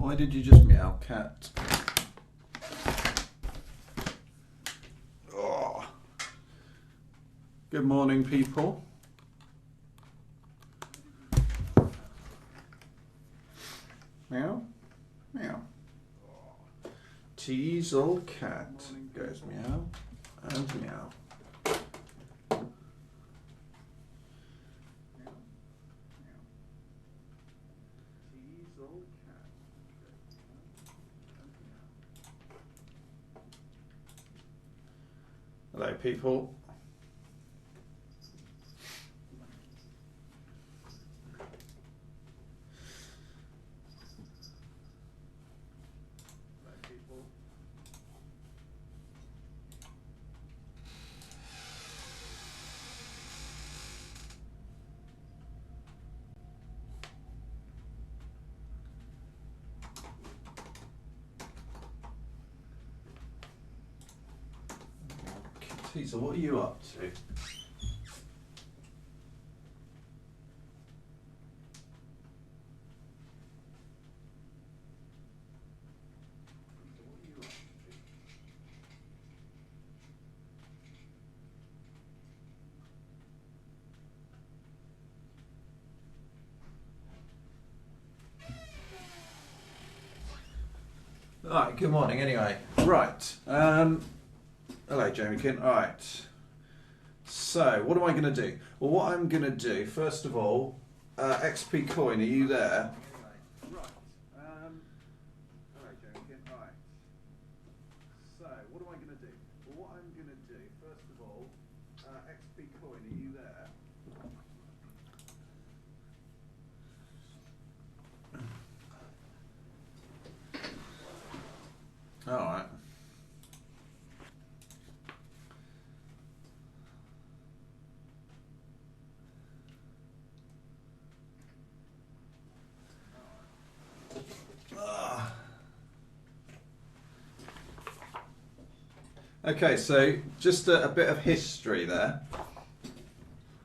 Why did you just meow, cat? Oh. Good morning, people. Meow, meow. Teasel cat goes meow and meow. Hello, people. Teaser, what are you up to? Alright, good morning anyway. Right. Hello, Jamie Kin. Alright. So, what am I going to do? Well, what I'm going to do, first of all, XP Coin, are you there? Right. Hello, Jamie Kin. Alright. So, what am I going to do? Well, what I'm going to do, first of all, XP Coin, are you there? Alright. Okay, so just a bit of history there.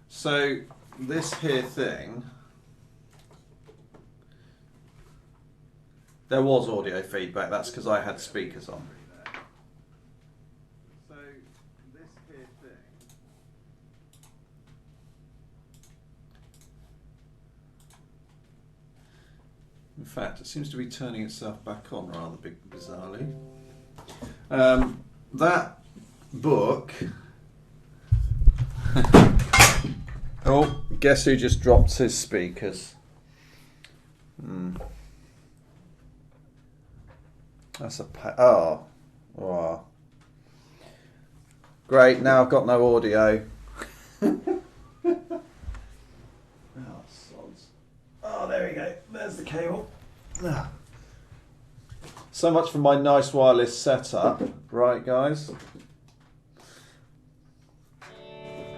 So this here thing, there was audio feedback, that's because I had speakers on. So this here thing, in fact, it seems to be turning itself back on rather bizarrely. That book. Oh, guess who just dropped his speakers? That's a oh. Great, now I've got no audio. Oh, there we go. There's the cable. So much for my nice wireless setup, right, guys?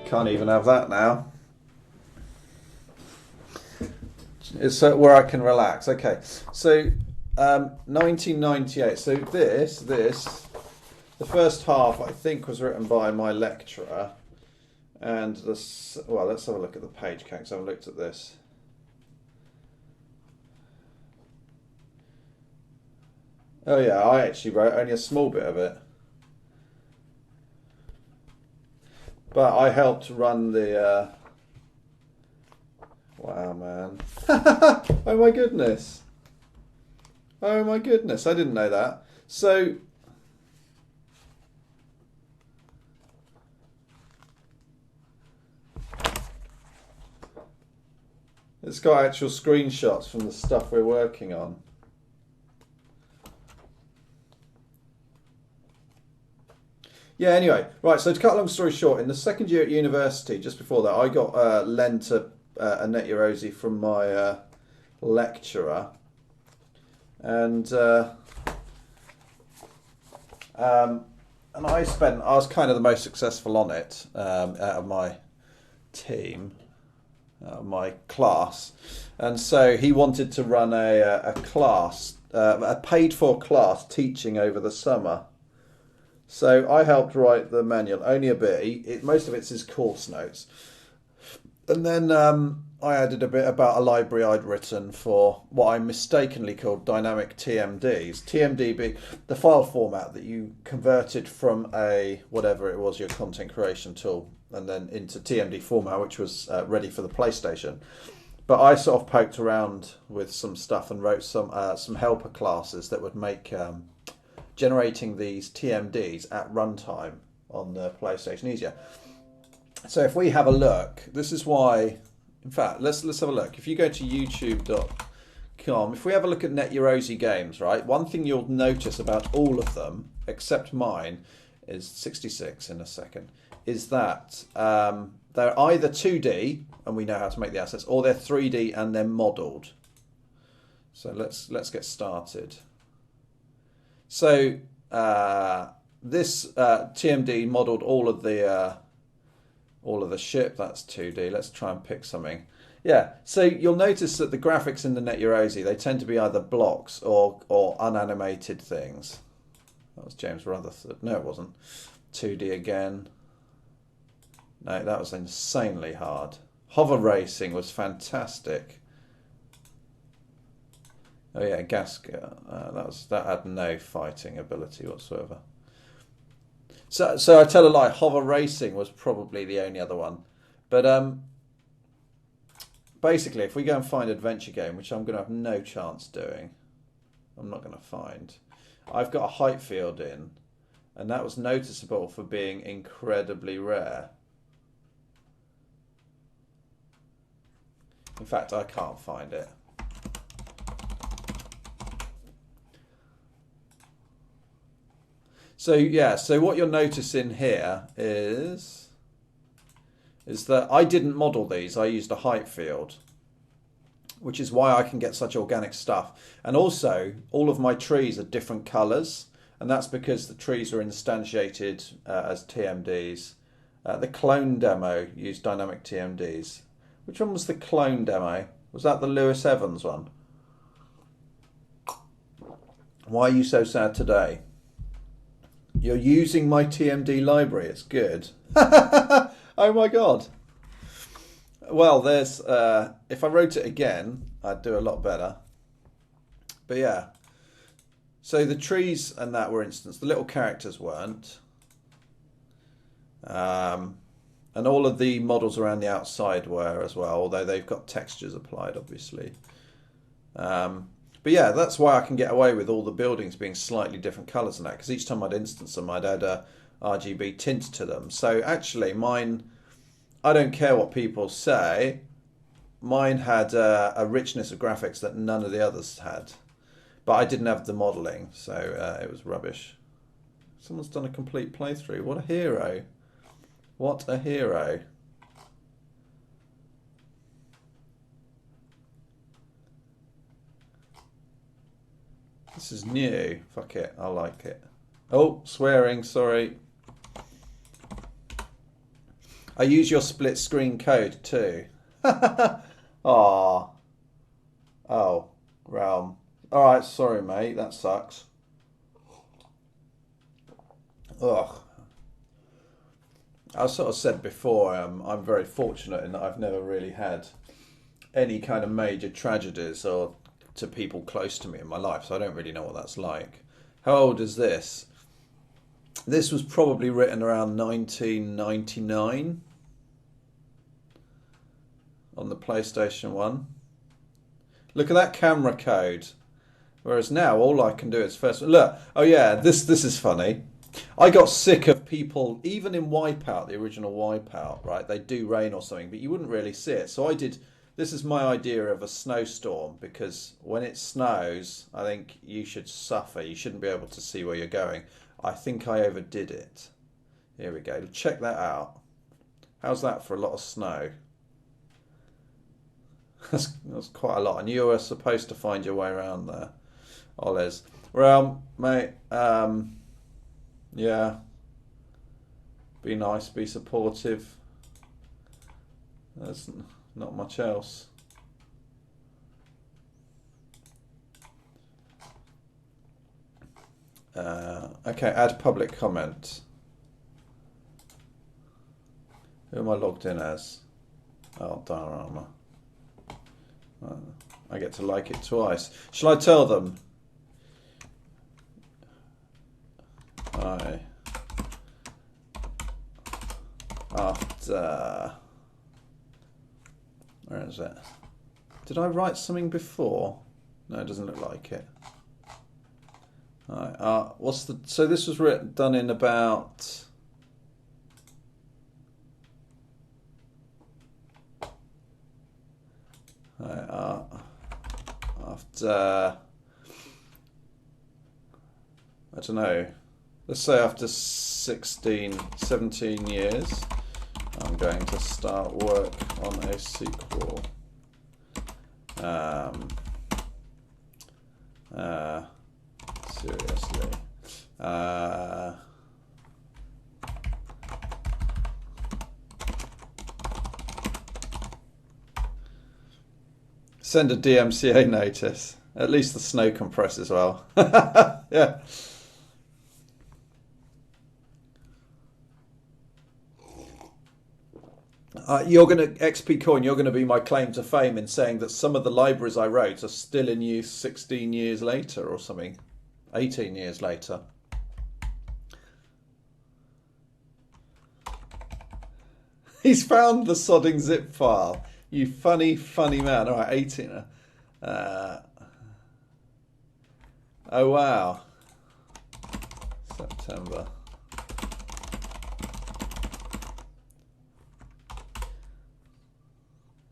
Can't even have that now. It's where I can relax. Okay, so 1998. So this, the first half I think was written by my lecturer, and this. Well, let's have a look at the page count. 'Cause I haven't looked at this. Oh yeah, I actually wrote only a small bit of it. But I helped run the... Wow, man. Oh my goodness. Oh my goodness, I didn't know that. So... It's got actual screenshots from the stuff we're working on. Yeah, anyway, right, so to cut a long story short, in the second year at university, just before that, I got lent a Net Yaroze from my lecturer. And I was kind of the most successful on it out of my team, my class. And so he wanted to run a class, a paid-for class teaching over the summer. So I helped write the manual, only a bit. Most of it's his course notes. And then I added a bit about a library I'd written for what I mistakenly called dynamic TMDs. TMD being the file format that you converted from a whatever it was, your content creation tool, and then into TMD format, which was ready for the PlayStation. But I sort of poked around with some stuff and wrote some helper classes that would make generating these TMDs at runtime on the PlayStation easier. So if we have a look, this is why. In fact, let's have a look. If you go to youtube.com, if we have a look at Net Yaroze games, right? One thing you'll notice about all of them, except mine, is 66 in a second, is that they're either 2D and we know how to make the assets, or they're 3D and they're modelled. So let's get started. So this TMD modelled all of the ship. That's 2D. Let's try and pick something. Yeah, so you'll notice that the graphics in the Net Yaroze, they tend to be either blocks or unanimated things. That was James Rutherford. No, it wasn't. 2D again. No, that was insanely hard. Hover racing was fantastic. Oh yeah, gasket. That had no fighting ability whatsoever. So I tell a lie. Hover racing was probably the only other one, but basically, if we go and find adventure game, which I'm going to have no chance doing, I'm not going to find. I've got a height field in, and that was noticeable for being incredibly rare. In fact, I can't find it. So yeah, so what you're noticing here is that I didn't model these. I used a height field, which is why I can get such organic stuff. And also, all of my trees are different colours, and that's because the trees are instantiated as TMDs. The clone demo used dynamic TMDs. Which one was the clone demo? Was that the Lewis Evans one? Why are you so sad today? You're using my TMD library. It's good. Oh my god. Well, there's. If I wrote it again, I'd do a lot better. But yeah. So the trees and that were instanced. The little characters weren't. And all of the models around the outside were as well, although they've got textures applied, obviously. But yeah, that's why I can get away with all the buildings being slightly different colours and that, because each time I'd instance them, I'd add a RGB tint to them. So actually, mine, I don't care what people say, mine had a richness of graphics that none of the others had. But I didn't have the modelling, so it was rubbish. Someone's done a complete playthrough. What a hero. What a hero. This is new. Fuck it. I like it. Oh, swearing. Sorry. I use your split screen code too. Aww. Oh, Realm. Alright, sorry mate. That sucks. Ugh. I sort of said before, I'm very fortunate in that I've never really had any kind of major tragedies or to people close to me in my life, so I don't really know what that's like. How old is this? This was probably written around 1999 on the PlayStation 1. Look at that camera code. Whereas now all I can do is first look. Oh yeah, this is funny. I got sick of people, even in Wipeout, the original Wipeout, right? They do rain or something, but you wouldn't really see it. So I did. This is my idea of a snowstorm, because when it snows, I think you should suffer. You shouldn't be able to see where you're going. I think I overdid it. Here we go. Check that out. How's that for a lot of snow? That's quite a lot. And you were supposed to find your way around there. Oles. Well, mate, yeah. Be nice, be supportive. There's not much else. Okay, add public comment. Who am I logged in as? Oh, Diorama. I get to like it twice. Shall I tell them? After... Where is it? Did I write something before? No, it doesn't look like it. Alright, what's the... So this was done in about... after... I don't know. Let's say after 16, 17 years, I'm going to start work on a sequel. Seriously. Send a DMCA notice. At least the snow compresses well. Yeah. You're going to, XP Coin, you're going to be my claim to fame in saying that some of the libraries I wrote are still in use 16 years later or something. 18 years later. He's found the sodding zip file. You funny, funny man. All right, 18. Oh, wow. September.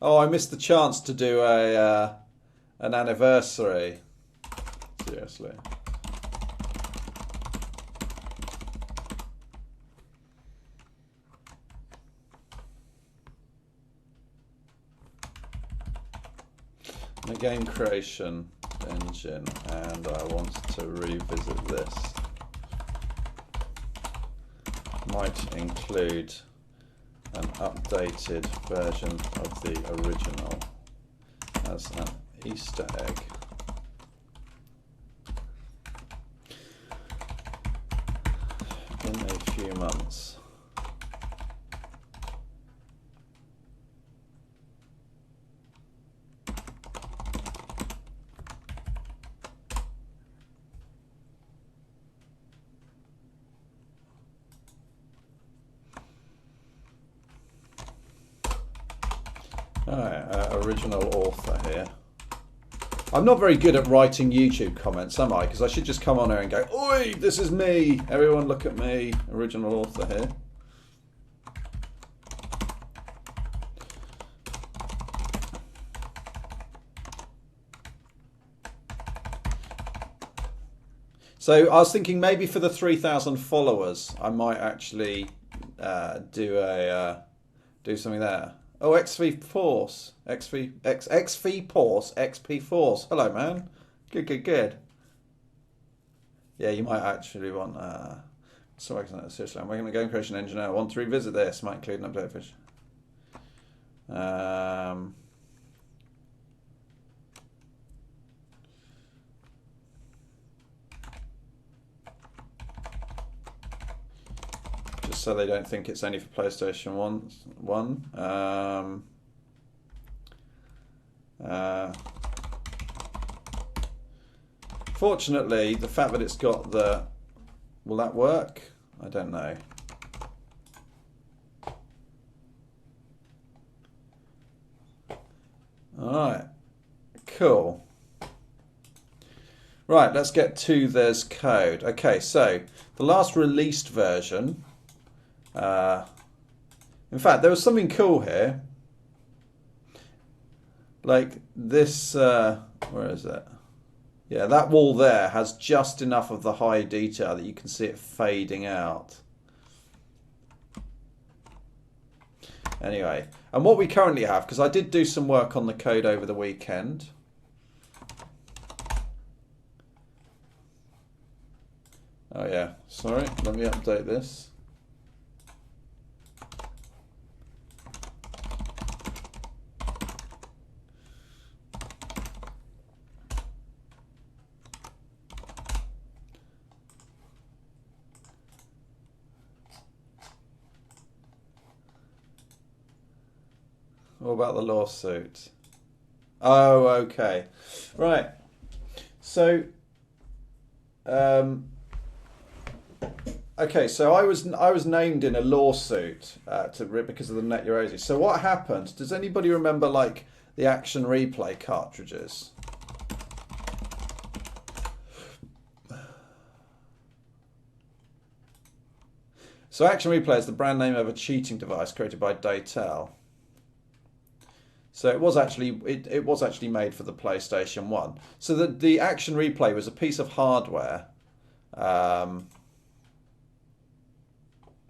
Oh, I missed the chance to do an anniversary. Seriously. The game creation engine, and I want to revisit this. Might include an updated version of the original as an Easter egg. In a few months. Original author here. I'm not very good at writing YouTube comments, am I? Because I should just come on here and go, "Oi, this is me. Everyone look at me. Original author here." So I was thinking maybe for the 3,000 followers, I might actually do something there. Oh, XV Force. XV Force. XP Force. Hello, man. Good. Yeah, you might actually want... sorry, seriously, I'm working on a game creation engine now. I want to revisit this. Might include an update fish. Just so they don't think it's only for PlayStation 1. Fortunately, the fact that it's got the... Will that work? I don't know. Alright. Cool. Right, let's get to this code. Okay, so the last released version... in fact, there was something cool here. Like this... where is it? Yeah, that wall there has just enough of the high detail that you can see it fading out. Anyway, and what we currently have, because I did do some work on the code over the weekend. Oh yeah, sorry, let me update this. What about the lawsuit? Oh, okay. Right. So, um, okay. So I was named in a lawsuit because of the Net Yaroze. So what happened? Does anybody remember like the Action Replay cartridges? So Action Replay is the brand name of a cheating device created by Daytel. So it was actually made for the PlayStation 1. So the Action Replay was a piece of hardware that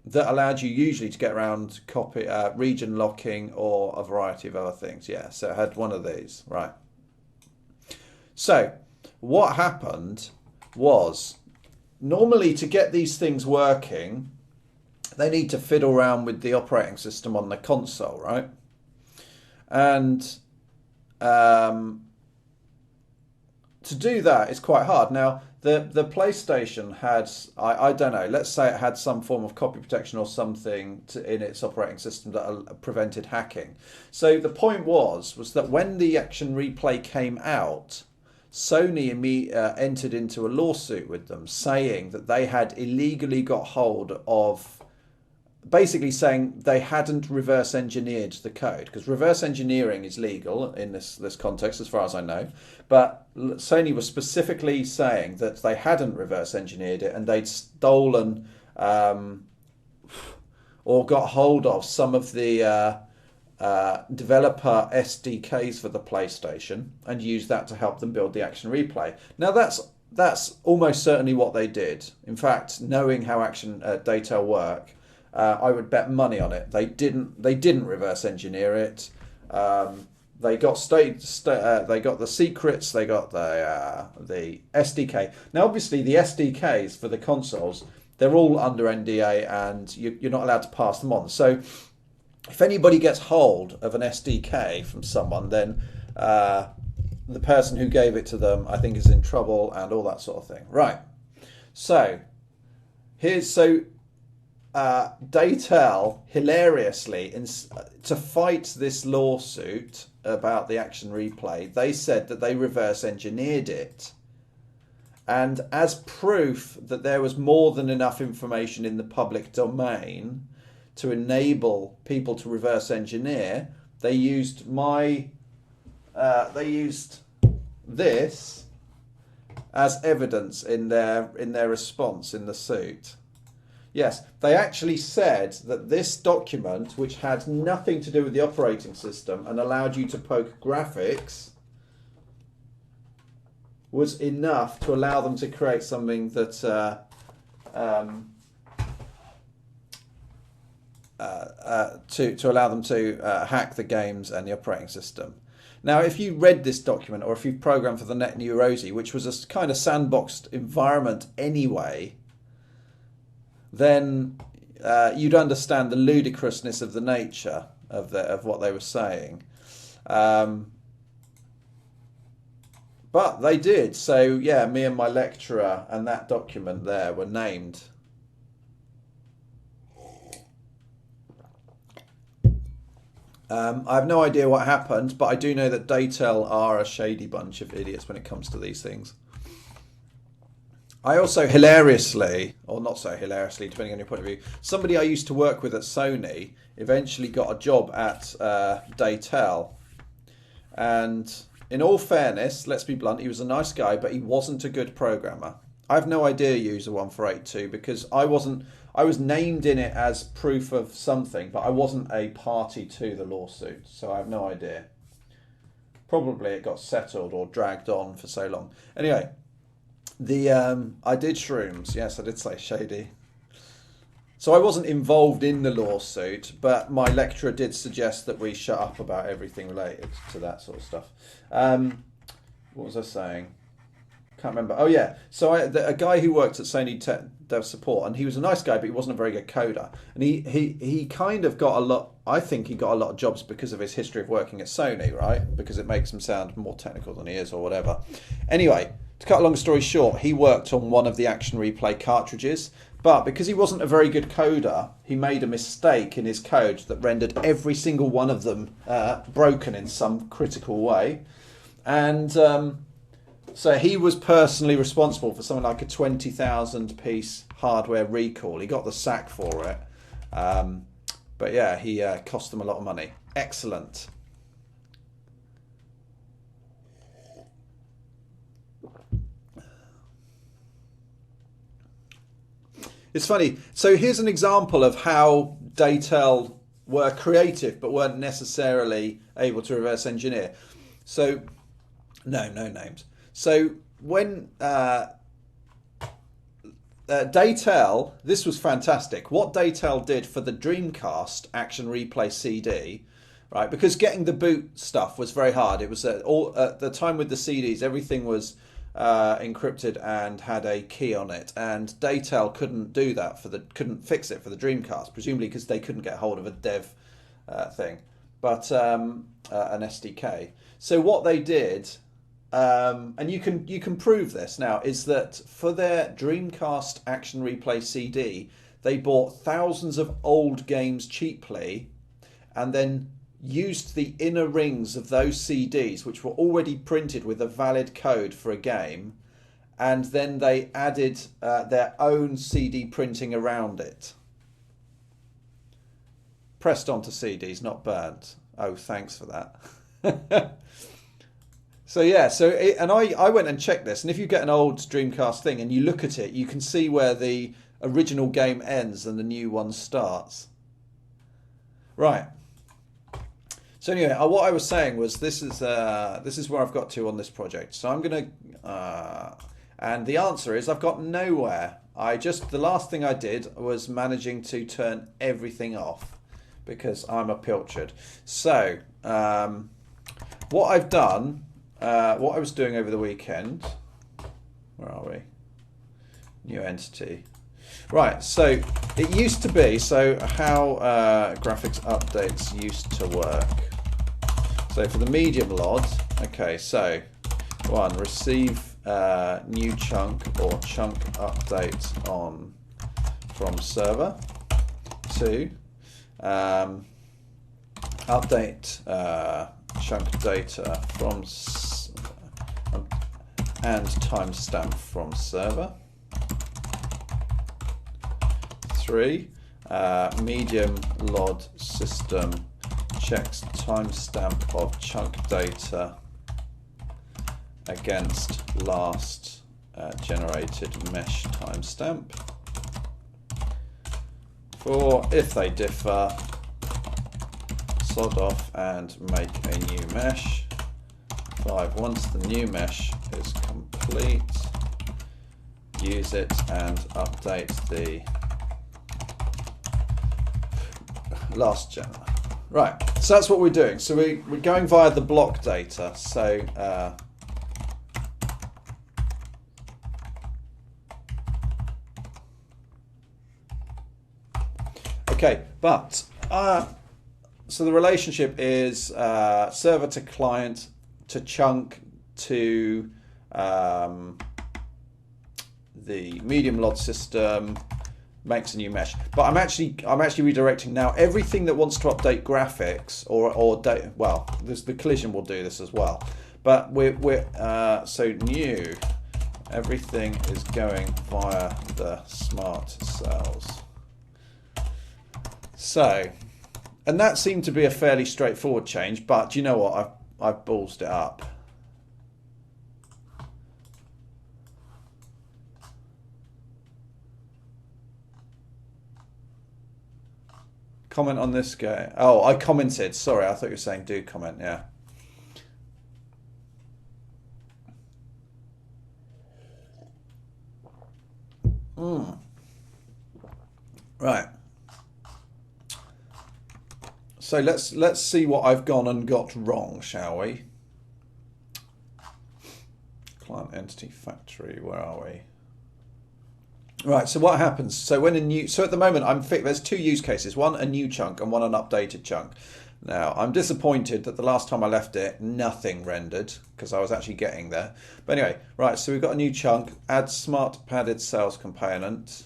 allowed you usually to get around region locking or a variety of other things. Yeah, so it had one of these, right? So what happened was, normally to get these things working, they need to fiddle around with the operating system on the console, right? And to do that is quite hard. Now, the PlayStation had, I don't know, let's say it had some form of copy protection or something in its operating system that prevented hacking. So the point was that when the Action Replay came out, Sony entered into a lawsuit with them saying that they had illegally got hold of, basically saying they hadn't reverse engineered the code, because reverse engineering is legal in this context as far as I know, but Sony was specifically saying that they hadn't reverse engineered it and they'd stolen or got hold of some of the developer SDKs for the PlayStation and used that to help them build the Action Replay. Now that's almost certainly what they did. In fact, knowing how Daytel work, I would bet money on it. They didn't reverse engineer it. They got they got the secrets. They got the SDK. Now, obviously, the SDKs for the consoles, they're all under NDA, and you're not allowed to pass them on. So, if anybody gets hold of an SDK from someone, then the person who gave it to them, I think, is in trouble and all that sort of thing. Right. So Daytel, hilariously, to fight this lawsuit about the Action Replay, they said that they reverse engineered it. And as proof that there was more than enough information in the public domain to enable people to reverse engineer, they used this as evidence in their response in the suit. Yes, they actually said that this document, which had nothing to do with the operating system and allowed you to poke graphics, was enough to allow them to create something that to allow them to hack the games and the operating system. Now, if you read this document, or if you've programmed for the Net Yaroze, which was a kind of sandboxed environment anyway, then you'd understand the ludicrousness of the nature of what they were saying. But they did. So, yeah, me and my lecturer and that document there were named. I have no idea what happened, but I do know that Daytel are a shady bunch of idiots when it comes to these things. I also hilariously, or not so hilariously, depending on your point of view, somebody I used to work with at Sony eventually got a job at Daytel. And in all fairness, let's be blunt, he was a nice guy, but he wasn't a good programmer. I have no idea user 148.2 because I was named in it as proof of something, but I wasn't a party to the lawsuit, so I have no idea. Probably it got settled or dragged on for so long. Anyway, I did shrooms. Yes, I did say shady. So I wasn't involved in the lawsuit, but my lecturer did suggest that we shut up about everything related to that sort of stuff. What was I saying? Can't remember. Oh yeah, so a guy who worked at Sony Dev Support, and he was a nice guy, but he wasn't a very good coder. And he kind of got a lot. I think he got a lot of jobs because of his history of working at Sony, right? Because it makes him sound more technical than he is, or whatever. Anyway, to cut a long story short, he worked on one of the Action Replay cartridges, But because he wasn't a very good coder, he made a mistake in his code that rendered every single one of them broken in some critical way. And so he was personally responsible for something like a 20,000 piece hardware recall. He got the sack for it. But yeah, he cost them a lot of money. Excellent. It's funny. So here's an example of how Daytel were creative but weren't necessarily able to reverse engineer. So, no names. So when Daytel, this was fantastic. What Daytel did for the Dreamcast Action Replay CD, right? Because getting the boot stuff was very hard. It was all at the time with the CDs, everything was encrypted and had a key on it, and Daytel couldn't do that couldn't fix it for the Dreamcast, presumably because they couldn't get hold of a dev thing, but an SDK. So what they did, and you can prove this now, is that for their Dreamcast Action Replay CD, they bought thousands of old games cheaply, and then used the inner rings of those CDs, which were already printed with a valid code for a game, and then they added their own CD printing around it. Pressed onto CDs, not burnt. Oh, thanks for that. So yeah, and I went and checked this, and if you get an old Dreamcast thing and you look at it, you can see where the original game ends and the new one starts. Right. So anyway, what I was saying was this is where I've got to on this project. So I'm gonna, and the answer is I've got nowhere. The last thing I did was managing to turn everything off because I'm a pilchard. So what I've done, what I was doing over the weekend, where are we? New entity. Right, so it used to be, so how graphics updates used to work. So for the medium LOD, okay, so 1, receive new chunk or chunk update from server. 2, update chunk data from and timestamp from server. 3, medium LOD system checks timestamp of chunk data against last generated mesh timestamp. 4, if they differ, sod off and make a new mesh. 5, once the new mesh is complete, use it and update the last gen. Right, so that's what we're doing. So we're going via the block data. So okay, but so the relationship is server to client to chunk to the medium LOD system makes a new mesh. But I'm actually redirecting now everything that wants to update graphics or data. Well, the collision will do this as well. But we're so new. Everything is going via the smart cells. So, and that seemed to be a fairly straightforward change. But you know what? I've ballsed it up. Comment on this guy. Oh, I commented. Sorry, I thought you were saying do comment. Yeah. Right. So let's see what I've gone and got wrong, shall we? Client entity factory. Where are we? Right, so what happens? So when at the moment there's 2 use cases, one a new chunk and one an updated chunk. Now I'm disappointed that the last time I left it, nothing rendered because I was actually getting there. But anyway, right, so we've got a new chunk, add smart padded cells component.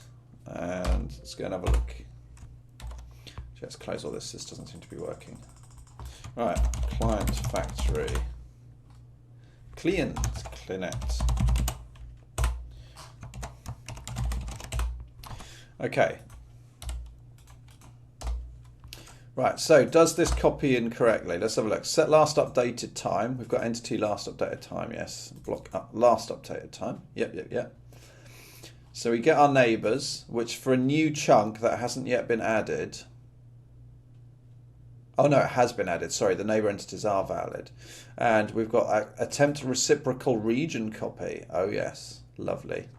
And let's go and have a look. Let's close all this. This doesn't seem to be working. Right, client factory. Clinet. Okay. Right, so does this copy in correctly? Let's have a look. Set last updated time. We've got entity last updated time, yes. Block up last updated time. Yep. So we get our neighbours, which for a new chunk that hasn't yet been added. Oh no, it has been added. Sorry, the neighbour entities are valid. And we've got attempt reciprocal region copy. Oh yes, lovely.